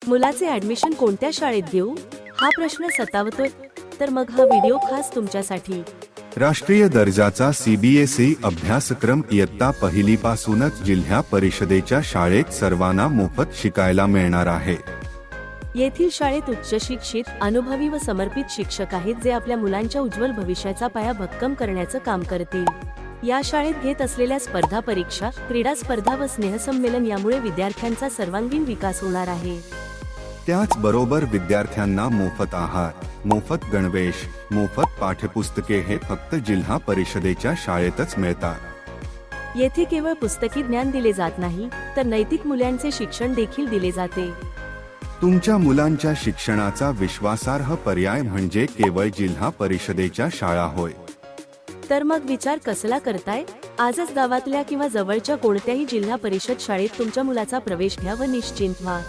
मुलाचे ऍडमिशन कोणत्या शाळेत घेऊ हा प्रश्न सतावतोय? तर मग हा व्हिडिओ खास तुमच्यासाठी. राष्ट्रीय दर्जाचा सीबीएसई अभ्यासक्रम इयत्ता पहिलीपासूनच जिल्हा परिषदेच्या शाळेत सर्वांना मोफत शिकायला मिळणार आहे. येथील शाळेत उच्च शिक्षित, अनुभवी व समर्पित शिक्षक आहेत, जे आपल्या मुलांच्या उज्ज्वल भविष्याचा पाया भक्कम करण्याचं काम करतील. या शाळेत घेत असलेल्या स्पर्धा परीक्षा, क्रीडा स्पर्धा व स्नेहसंमेलन यामुळे विद्यार्थ्यांचा सर्वांगीण विकास होणार आहे. त्याचबरोबर विद्यार्थ्यांना मोफत आहार, मोफत गणवेश, मोफत पाठ्यपुस्तके हे फक्त जिल्हा परिषदेच्या शाळेतच मिळतात. येथे केवळ पुस्तकी ज्ञान दिले जात नाही, तर नैतिक मूल्यांचे शिक्षण देखील दिले जाते. तुमच्या मुलांच्या शिक्षणाचा विश्वासार्ह पर्याय म्हणजे केवळ जिल्हा परिषदेच्या शाळा होय. तर मग विचार कसला करताय? आजच गावातल्या किंवा जवळच्या कोणत्याही जिल्हा परिषद शाळेत तुमच्या मुलाचा प्रवेश घ्या व निश्चिंत व्हा.